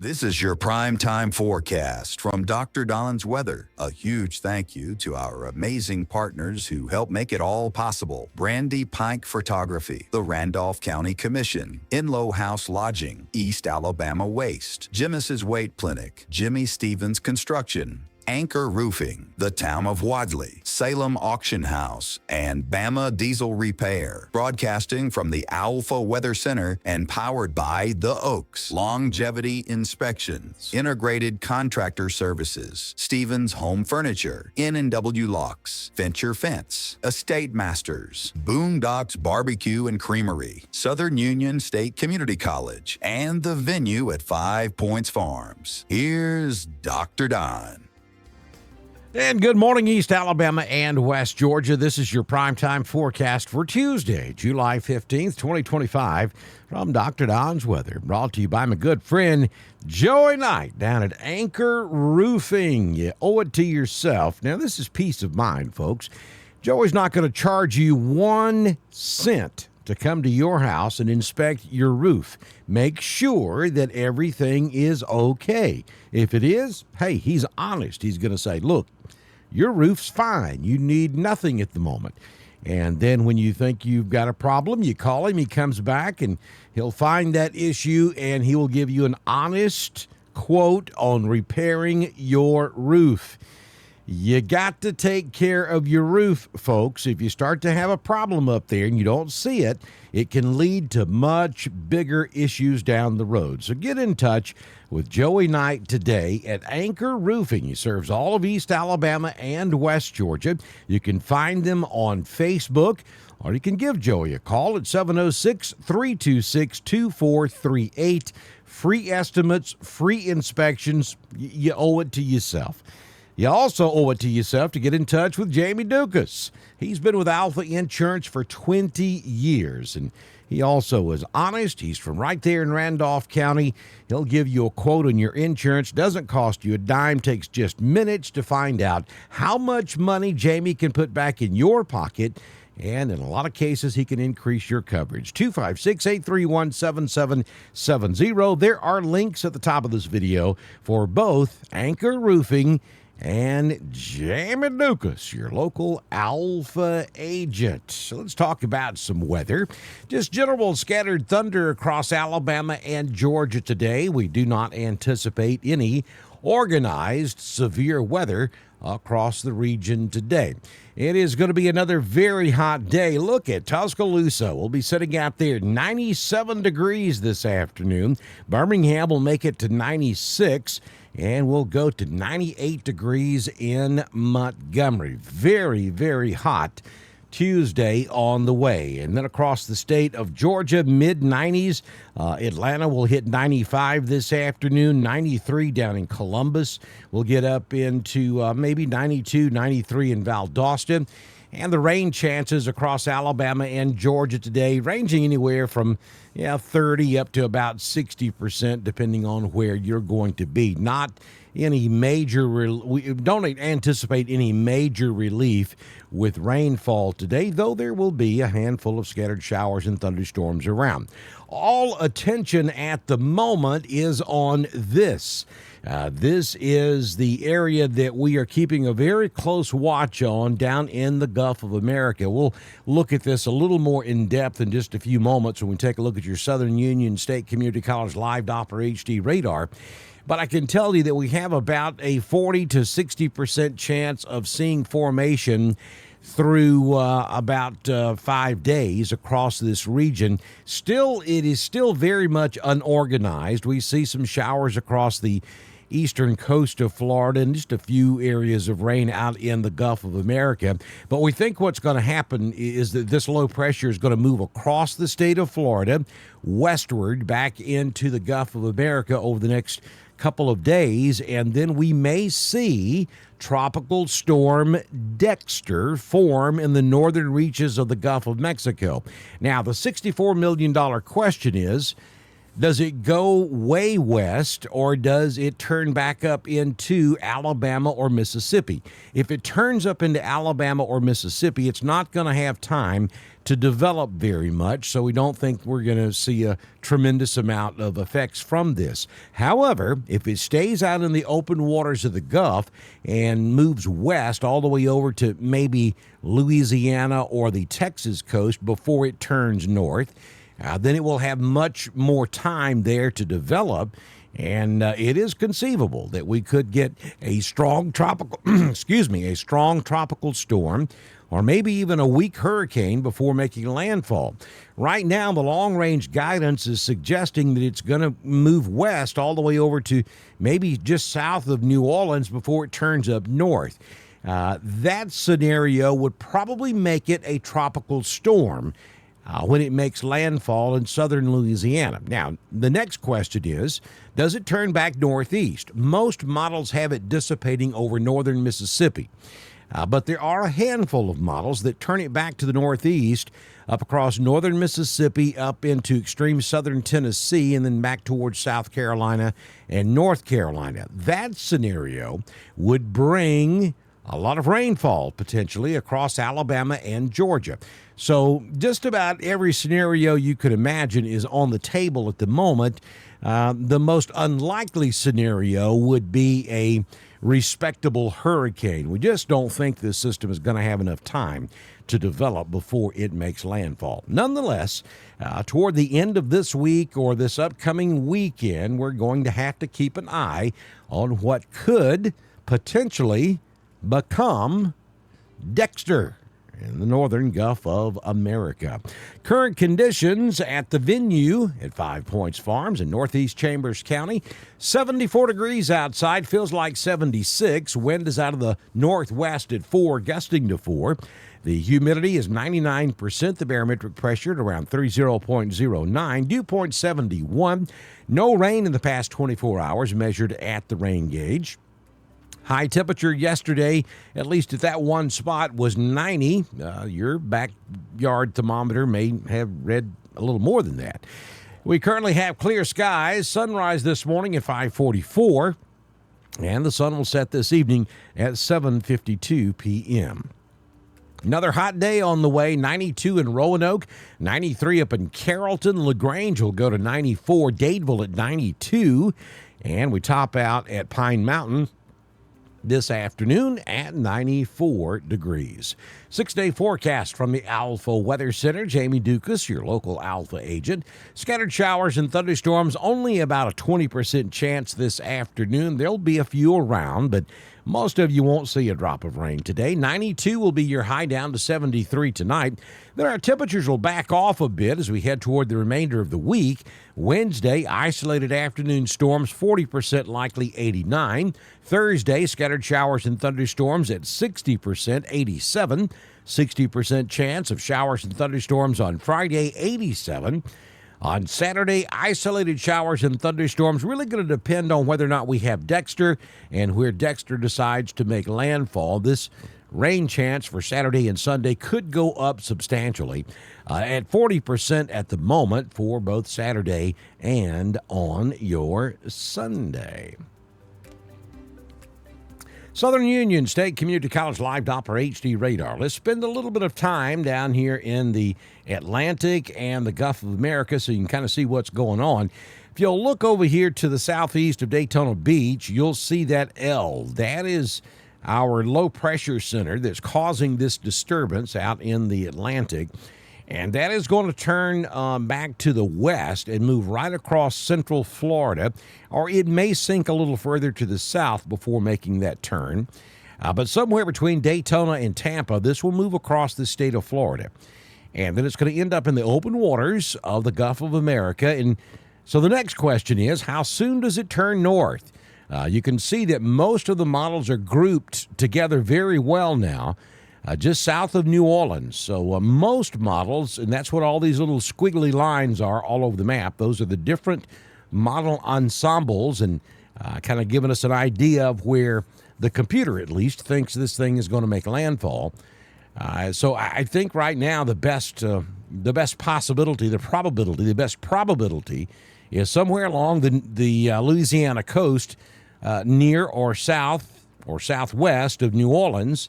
This is your prime time forecast from Dr. Don's Weather. A huge thank you to our amazing partners who help make it all possible. Brandy Pike Photography, the Randolph County Commission, Inlow House Lodging, East Alabama Waste, Jimis's Weight Clinic, Jimmy Stevens Construction, Anchor Roofing, the Town of Wadley, Salem Auction House, and Bama Diesel Repair. Broadcasting from the Alpha Weather Center and powered by The Oaks, Longevity Inspections, Integrated Contractor Services, Stevens Home Furniture, N&W Locks, Venture Fence, Estate Masters, Boondocks Barbecue and Creamery, Southern Union State Community College, and the venue at 5 Points Farms. Here's Dr. Don. And good morning, East Alabama and West Georgia. This is your primetime forecast for Tuesday, July 15th, 2025, from Dr. Don's Weather. Brought to you by my good friend, Joey Knight, down at Anchor Roofing. You owe it to yourself. Now, this is peace of mind, folks. Joey's not going to charge you 1 cent to come to your house and inspect your roof. Make sure that everything is okay. If it is, hey, he's honest. He's going to say, look, your roof's fine. You need nothing at the moment. And then when you think you've got a problem, you call him. He comes back and he'll find that issue and he will give you an honest quote on repairing your roof. You got to take care of your roof, folks. If you start to have a problem up there and you don't see it, it can lead to much bigger issues down the road. So get in touch with Joey Knight today at Anchor Roofing. He serves all of East Alabama and West Georgia. You can find them on Facebook, or you can give Joey a call at 706-326-2438. Free estimates, free inspections. You owe it to yourself. You also owe it to yourself to get in touch with Jamie Dukas. He's been with Alpha Insurance for 20 years, and he also is honest. He's from right there in Randolph County. He'll give you a quote on your insurance. Doesn't cost you a dime. Takes just minutes to find out how much money Jamie can put back in your pocket. And in a lot of cases, he can increase your coverage. 256-831-7770. There are links at the top of this video for both Anchor Roofing and Jamie Dukas, your local Alpha agent. So let's talk about some weather. Just general scattered thunder across Alabama and Georgia today. We do not anticipate any organized severe weather across the region today. It is going to be another very hot day. Look at Tuscaloosa. We'll be sitting out there 97 degrees this afternoon. Birmingham will make it to 96. And we'll go to 98 degrees in Montgomery. Very, very hot Tuesday on the way. And then across the state of Georgia, mid-90s. Atlanta will hit 95 this afternoon, 93 down in Columbus. We'll get up into maybe 92, 93 in Valdosta. And the rain chances across Alabama and Georgia today, ranging anywhere from 30 up to about 60%, depending on where you're going to be. Not any major, we don't anticipate any major relief with rainfall today, though there will be a handful of scattered showers and thunderstorms around. All attention at the moment is on this. This is the area that we are keeping a very close watch on down in the Gulf of America. We'll look at this a little more in depth in just a few moments when we take a look at your Southern Union State Community College Live Doppler HD radar. But I can tell you that we have about a 40 to 60% chance of seeing formation through about 5 days across this region. Still, it is still very much unorganized. We see some showers across the eastern coast of Florida and just a few areas of rain out in the Gulf of America. But we think what's going to happen is that this low pressure is going to move across the state of Florida, westward back into the Gulf of America over the next couple of days, and then we may see Tropical Storm Dexter form in the northern reaches of the Gulf of Mexico. Now, the $64 million question is, Does it go way west, or does it turn back up into Alabama or Mississippi? If it turns up into Alabama or Mississippi, it's not going to have time to develop very much, so we don't think we're going to see a tremendous amount of effects from this. However, if it stays out in the open waters of the Gulf and moves west all the way over to maybe Louisiana or the Texas coast before it turns north, then it will have much more time there to develop, and it is conceivable that we could get a strong tropical, a strong tropical storm, or maybe even a weak hurricane before making landfall. Right now, the long-range guidance is suggesting that it's going to move west all the way over to maybe just south of New Orleans before it turns up north. That scenario would probably make it a tropical storm when it makes landfall in southern Louisiana. Now, the next question is, does it turn back northeast? Most models have it dissipating over northern Mississippi, but there are a handful of models that turn it back to the northeast, up across northern Mississippi, up into extreme southern Tennessee, and then back towards South Carolina and North Carolina. That scenario would bring a lot of rainfall potentially across Alabama and Georgia. So just about every scenario you could imagine is on the table at the moment. The most unlikely scenario would be a respectable hurricane. We just don't think this system is going to have enough time to develop before it makes landfall. Nonetheless, toward the end of this week or this upcoming weekend, we're going to have to keep an eye on what could potentially become Dexter in the northern Gulf of America. Current conditions at the venue at 5 Points Farms in northeast Chambers County. 74 degrees outside, feels like 76. Wind is out of the northwest at 4, gusting to 4. The humidity is 99%. The barometric pressure at around 30.09. Dew point 71. No rain in the past 24 hours measured at the rain gauge. High temperature yesterday, at least at that one spot, was 90. Your backyard thermometer may have read a little more than that. We currently have clear skies. Sunrise this morning at 5:44, and the sun will set this evening at 7:52 p.m. Another hot day on the way, 92 in Roanoke, 93 up in Carrollton. LaGrange will go to 94, Dadeville at 92, and we top out at Pine Mountain this afternoon at 94 degrees. 6-day forecast from the Alpha Weather Center. Jamie Dukas, your local Alpha agent. Scattered showers and thunderstorms, only about a 20% chance this afternoon. There'll be a few around, but most of you won't see a drop of rain today. 92 will be your high, down to 73 tonight. Then our temperatures will back off a bit as we head toward the remainder of the week. Wednesday, isolated afternoon storms, 40% likely, 89. Thursday, scattered showers and thunderstorms at 60%, 87. 60% chance of showers and thunderstorms on Friday, 87. On Saturday, isolated showers and thunderstorms. Really going to depend on whether or not we have Dexter and where Dexter decides to make landfall. This rain chance for Saturday and Sunday could go up substantially at 40% at the moment for both Saturday and on your Sunday. Southern Union State Community College Live Doppler HD radar. Let's spend a little bit of time down here in the Atlantic and the Gulf of America so you can kind of see what's going on. If you'll look over here to the southeast of Daytona Beach, you'll see that L. That is our low pressure center that's causing this disturbance out in the Atlantic. And that is going to turn back to the west and move right across central Florida, or it may sink a little further to the south before making that turn. But somewhere between Daytona and Tampa, this will move across the state of Florida. And then it's going to end up in the open waters of the Gulf of America. And so the next question is, how soon does it turn north? You can see that most of the models are grouped together very well now. Just south of New Orleans. So most models, and that's what all these little squiggly lines are all over the map, those are the different model ensembles, and kind of giving us an idea of where the computer at least thinks this thing is going to make landfall. So I think right now the best probability is somewhere along the Louisiana coast, near or south or southwest of New Orleans.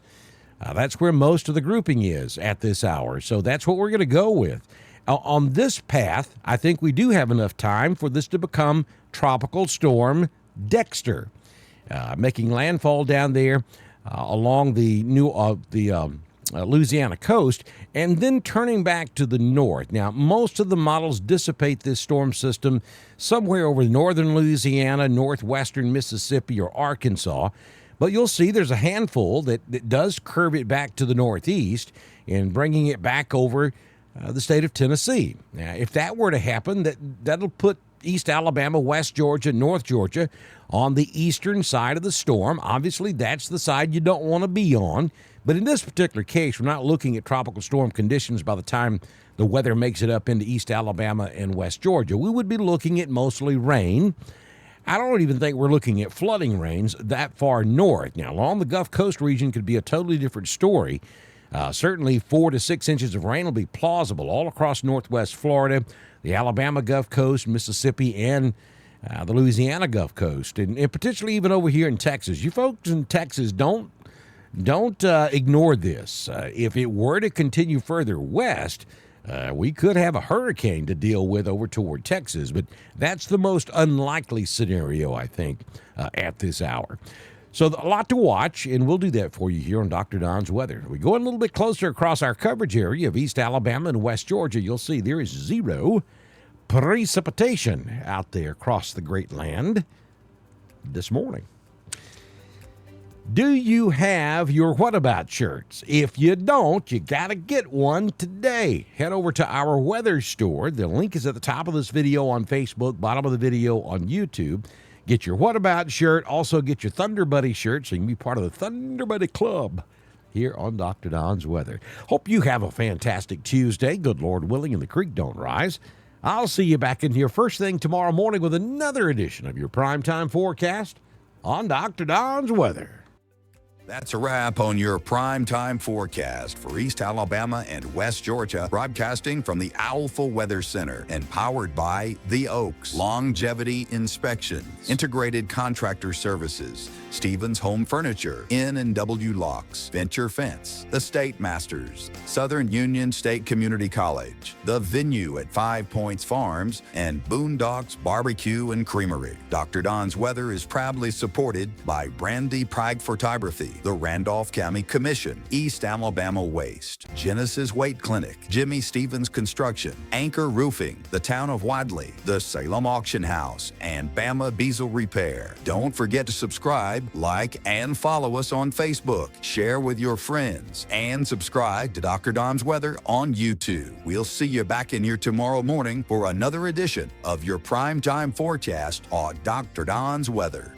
That's where most of the grouping is at this hour. So that's what we're going to go with. On this path, I think we do have enough time for this to become Tropical Storm Dexter, making landfall down there along the Louisiana coast, and then turning back to the north. Now, most of the models dissipate this storm system somewhere over northern Louisiana, northwestern Mississippi, or Arkansas. But you'll see there's a handful that does curve it back to the northeast and bringing it back over the state of Tennessee. Now, if that were to happen, that'll put East Alabama, West Georgia, North Georgia on the eastern side of the storm. Obviously, that's the side you don't want to be on. But in this particular case, we're not looking at tropical storm conditions by the time the weather makes it up into East Alabama and West Georgia. We would be looking at mostly rain. I don't even think we're looking at flooding rains that far north. Now, along the Gulf Coast region could be a totally different story. Certainly 4 to 6 inches of rain will be plausible all across northwest Florida, the Alabama Gulf Coast, Mississippi, and the Louisiana Gulf Coast, and potentially even over here in Texas. You folks in Texas, don't ignore this. If it were to continue further west, we could have a hurricane to deal with over toward Texas, but that's the most unlikely scenario, I think, at this hour. So a lot to watch, and we'll do that for you here on Dr. Don's Weather. We go a little bit closer across our coverage area of East Alabama and West Georgia. You'll see there is zero precipitation out there across the great land this morning. Do you have your What About shirts? If you don't, you got to get one today. Head over to our weather store. The link is at the top of this video on Facebook, bottom of the video on YouTube. Get your What About shirt. Also get your Thunder Buddy shirt so you can be part of the Thunder Buddy Club here on Dr. Don's Weather. Hope you have a fantastic Tuesday. Good Lord willing and the creek don't rise. I'll see you back in here first thing tomorrow morning with another edition of your primetime forecast on Dr. Don's Weather. That's a wrap on your primetime forecast for East Alabama and West Georgia, broadcasting from the Alpha Weather Center and powered by The Oaks, Longevity Inspections, Integrated Contractor Services, Stevens Home Furniture, N&W Locks, Venture Fence, The State Masters, Southern Union State Community College, The Venue at 5 Points Farms, and Boondocks Barbecue and Creamery. Dr. Don's Weather is proudly supported by Brandy Pride Photography, the Randolph County Commission, East Alabama Waste, Genesis Weight Clinic, Jimmy Stevens Construction, Anchor Roofing, the Town of Wadley, the Salem Auction House, and Bama Beazle Repair. Don't forget to subscribe, like, and follow us on Facebook. Share with your friends, and subscribe to Dr. Don's Weather on YouTube. We'll see you back in here tomorrow morning for another edition of your primetime forecast on Dr. Don's Weather.